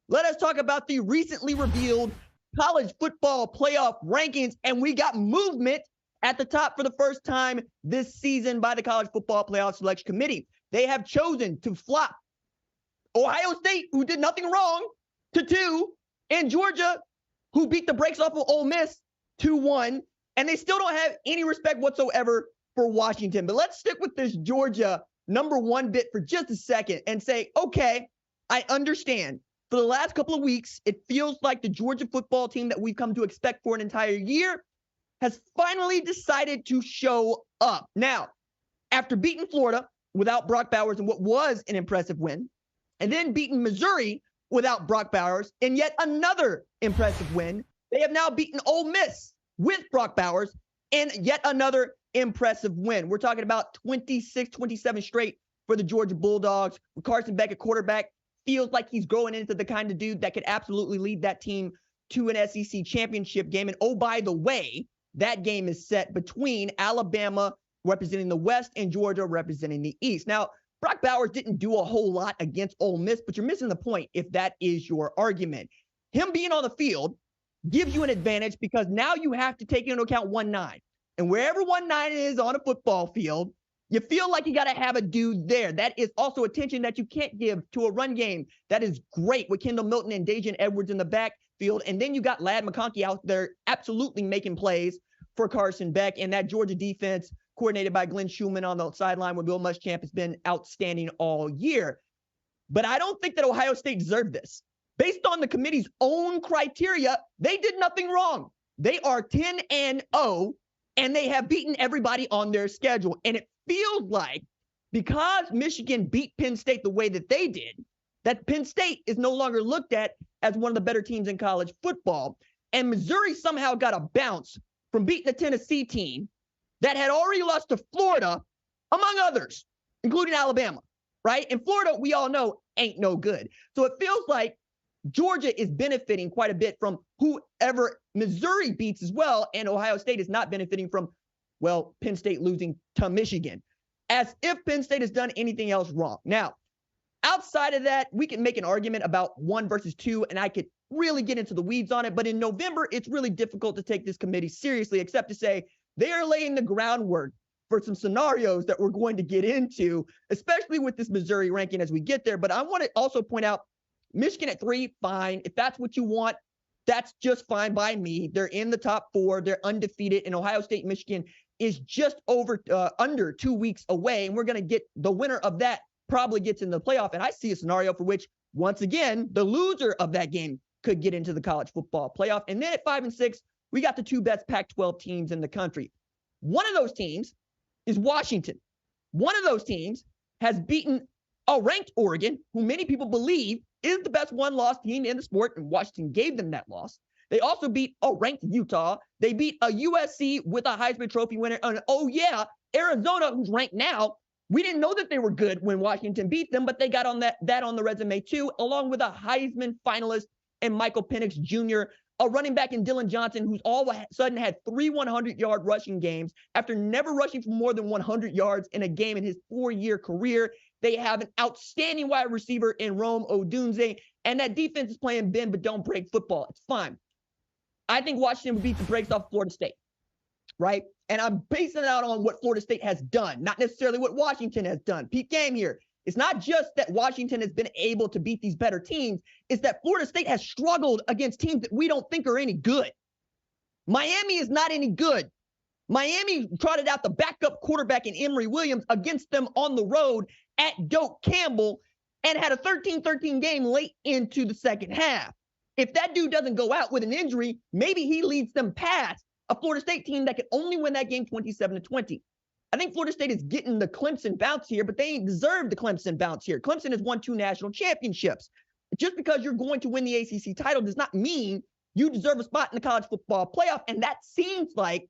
Let us talk about the recently revealed college football playoff rankings, and we got movement at the top for the first time this season by the College Football Playoff Selection Committee. They have chosen to flop Ohio State, who did nothing wrong, to 2, and Georgia, who beat the brakes off of Ole Miss 2-1, and they still don't have any respect whatsoever for Washington. But let's stick with this Georgia number 1 bit for just a second and say, okay, I understand. For the last couple of weeks, it feels like the Georgia football team that we've come to expect for an entire year has finally decided to show up. Now, after beating Florida without Brock Bowers in what was an impressive win, and then beating Missouri without Brock Bowers in yet another impressive win, they have now beaten Ole Miss with Brock Bowers in yet another impressive win. We're talking about 26, 27 straight for the Georgia Bulldogs. With Carson Beck at quarterback, feels like he's growing into the kind of dude that could absolutely lead that team to an SEC championship game. And oh, by the way, that game is set between Alabama representing the West and Georgia representing the East. Now, Brock Bowers didn't do a whole lot against Ole Miss, but you're missing the point if that is your argument. Him being on the field gives you an advantage because now you have to take into account 1-9. And wherever 1-9 is on a football field, you feel like you got to have a dude there. That is also attention that you can't give to a run game that is great with Kendall Milton and Dajan Edwards in the backfield. And then you got Ladd McConkey out there absolutely making plays for Carson Beck. And that Georgia defense, coordinated by Glenn Schumann on the sideline with Bill Muschamp, has been outstanding all year. But I don't think that Ohio State deserved this. Based on the committee's own criteria, they did nothing wrong. They are 10-0, and they have beaten everybody on their schedule. And it feels like because Michigan beat Penn State the way that they did, that Penn State is no longer looked at as one of the better teams in college football. And Missouri somehow got a bounce from beating a Tennessee team that had already lost to Florida, among others, including Alabama, right? And Florida, we all know, ain't no good. So it feels like Georgia is benefiting quite a bit from whoever Missouri beats as well, and Ohio State is not benefiting from, well, Penn State losing to Michigan, as if Penn State has done anything else wrong. Now, outside of that, we can make an argument about 1 versus 2, and I could really get into the weeds on it, but in November, it's really difficult to take this committee seriously, except to say they are laying the groundwork for some scenarios that we're going to get into, especially with this Missouri ranking as we get there. But I want to also point out Michigan at 3, fine. If that's what you want, that's just fine by me. They're in the top 4. They're undefeated. And Ohio State, Michigan is just under 2 weeks away. And we're going to get the winner of that probably gets in the playoff. And I see a scenario for which, once again, the loser of that game could get into the college football playoff. And then at 5 and 6, we got the 2 best Pac-12 teams in the country. One of those teams is Washington. One of those teams has beaten a ranked Oregon, who many people believe is the best one-loss team in the sport, and Washington gave them that loss. They also beat a ranked Utah. They beat a USC with a Heisman Trophy winner. And oh yeah, Arizona, who's ranked now. We didn't know that they were good when Washington beat them, but they got on that on the resume too, along with a Heisman finalist and Michael Penix Jr., a running back in Dylan Johnson, who's all of a sudden had 3 100-yard rushing games after never rushing for more than 100 yards in a game in his 4-year career. They have an outstanding wide receiver in Rome Odunze, and that defense is playing bend but don't break football. It's fine. I think Washington would beat the brakes off Florida State, right? And I'm basing it out on what Florida State has done, not necessarily what Washington has done. Peak game here. It's not just that Washington has been able to beat these better teams. It's that Florida State has struggled against teams that we don't think are any good. Miami is not any good. Miami trotted out the backup quarterback in Emory Williams against them on the road at Doak Campbell and had a 13-13 game late into the second half. If that dude doesn't go out with an injury, maybe he leads them past a Florida State team that could only win that game 27-20. I think Florida State is getting the Clemson bounce here, but they ain't deserved the Clemson bounce here. Clemson has won 2 national championships. Just because you're going to win the ACC title does not mean you deserve a spot in the college football playoff. And that seems like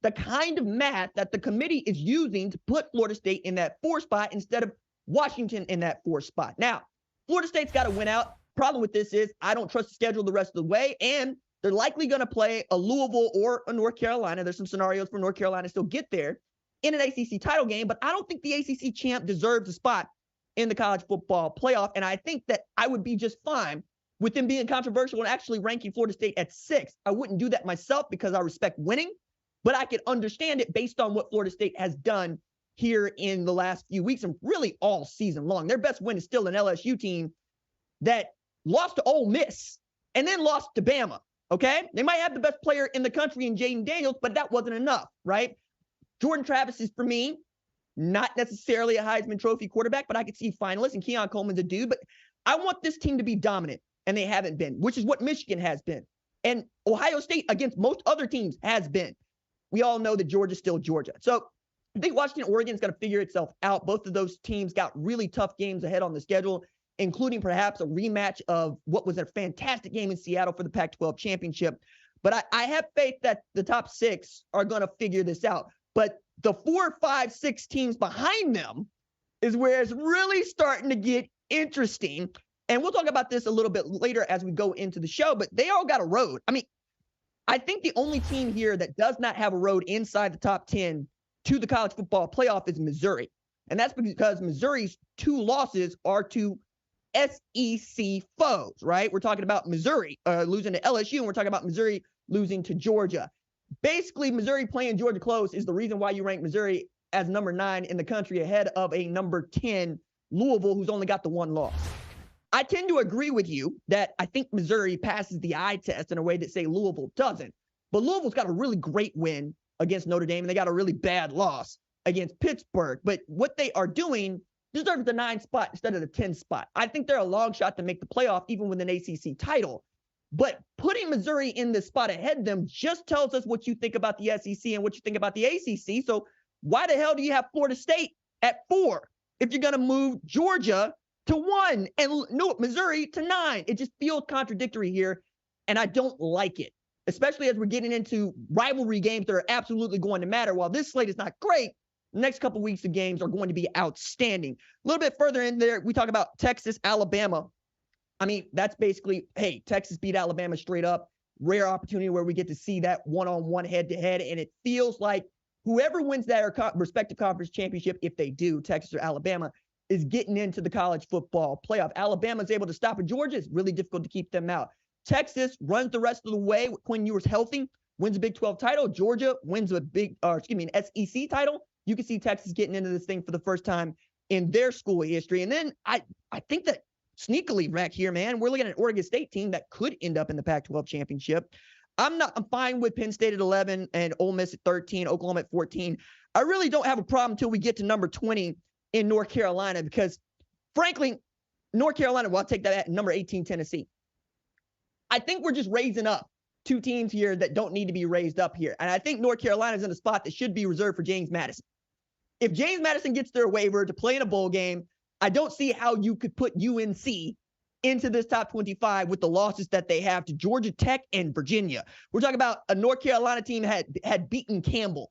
the kind of math that the committee is using to put Florida State in that 4 spot instead of Washington in that 4 spot. Now, Florida State's got to win out. Problem with this is I don't trust the schedule the rest of the way, and they're likely going to play a Louisville or a North Carolina. There's some scenarios for North Carolina to still get there in an ACC title game, but I don't think the ACC champ deserves a spot in the college football playoff, and I think that I would be just fine with them being controversial and actually ranking Florida State at 6. I wouldn't do that myself because I respect winning, but I could understand it based on what Florida State has done here in the last few weeks and really all season long. Their best win is still an LSU team that lost to Ole Miss and then lost to Bama, okay? They might have the best player in the country in Jaden Daniels, but that wasn't enough, right? Jordan Travis is, for me, not necessarily a Heisman Trophy quarterback, but I could see finalists, and Keon Coleman's a dude. But I want this team to be dominant, and they haven't been, which is what Michigan has been. And Ohio State, against most other teams, has been. We all know that Georgia's still Georgia. So I think Washington, Oregon's going to figure itself out. Both of those teams got really tough games ahead on the schedule, including perhaps a rematch of what was a fantastic game in Seattle for the Pac-12 championship. But I have faith that the top 6 are going to figure this out. But the 4, 5, 6 teams behind them is where it's really starting to get interesting. And we'll talk about this a little bit later as we go into the show, but they all got a road. I mean, I think the only team here that does not have a road inside the top 10 to the college football playoff is Missouri. And that's because Missouri's 2 losses are to SEC foes, right? We're talking about Missouri losing to LSU, and we're talking about Missouri losing to Georgia. Basically, Missouri playing Georgia close is the reason why you rank Missouri as number 9 in the country ahead of a number 10 Louisville, who's only got the 1 loss. I tend to agree with you that I think Missouri passes the eye test in a way that, say, Louisville doesn't. But Louisville's got a really great win against Notre Dame, and they got a really bad loss against Pittsburgh. But what they are doing deserves the 9 spot instead of the 10 spot. I think they're a long shot to make the playoff, even with an ACC title. But putting Missouri in the spot ahead of them just tells us what you think about the SEC and what you think about the ACC. So why the hell do you have Florida State at 4 if you're going to move Georgia to 1 and Missouri to 9? It just feels contradictory here, and I don't like it, especially as we're getting into rivalry games that are absolutely going to matter. While this slate is not great, the next couple weeks of games are going to be outstanding. A little bit further in there, we talk about Texas, Alabama. I mean, that's basically, hey, Texas beat Alabama straight up. Rare opportunity where we get to see that one-on-one head-to-head, and it feels like whoever wins that respective conference championship, if they do, Texas or Alabama, is getting into the college football playoff. Alabama's able to stop at Georgia. It's really difficult to keep them out. Texas runs the rest of the way with Quinn Ewers healthy, wins a Big 12 title. Georgia wins an SEC title. You can see Texas getting into this thing for the first time in their school history. And then I think that sneakily back here, man, we're looking at an Oregon State team that could end up in the Pac-12 championship. I'm fine with Penn State at 11 and Ole Miss at 13, Oklahoma at 14. I really don't have a problem until we get to number 20 in North Carolina, because frankly, North Carolina, well, I'll take that at number 18, Tennessee. I think we're just raising up 2 teams here that don't need to be raised up here. And I think North Carolina's in a spot that should be reserved for James Madison. If James Madison gets their waiver to play in a bowl game, I don't see how you could put UNC into this top 25 with the losses that they have to Georgia Tech and Virginia. We're talking about a North Carolina team had beaten Campbell.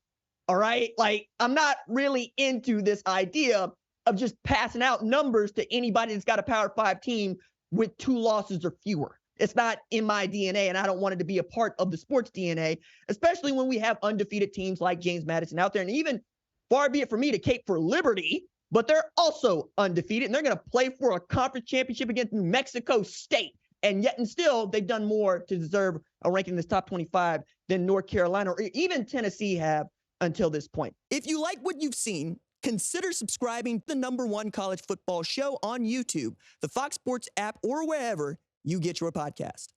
All right. Like, I'm not really into this idea of just passing out numbers to anybody that's got a Power 5 team with 2 losses or fewer. It's not in my DNA, and I don't want it to be a part of the sports DNA, especially when we have undefeated teams like James Madison out there. And even far be it for me to cape for Liberty, but they're also undefeated, and they're going to play for a conference championship against New Mexico State. And yet and still, they've done more to deserve a ranking in this top 25 than North Carolina or even Tennessee have until this point. If you like what you've seen, consider subscribing to the #1 college football show on YouTube, the Fox Sports app, or wherever you get your podcast.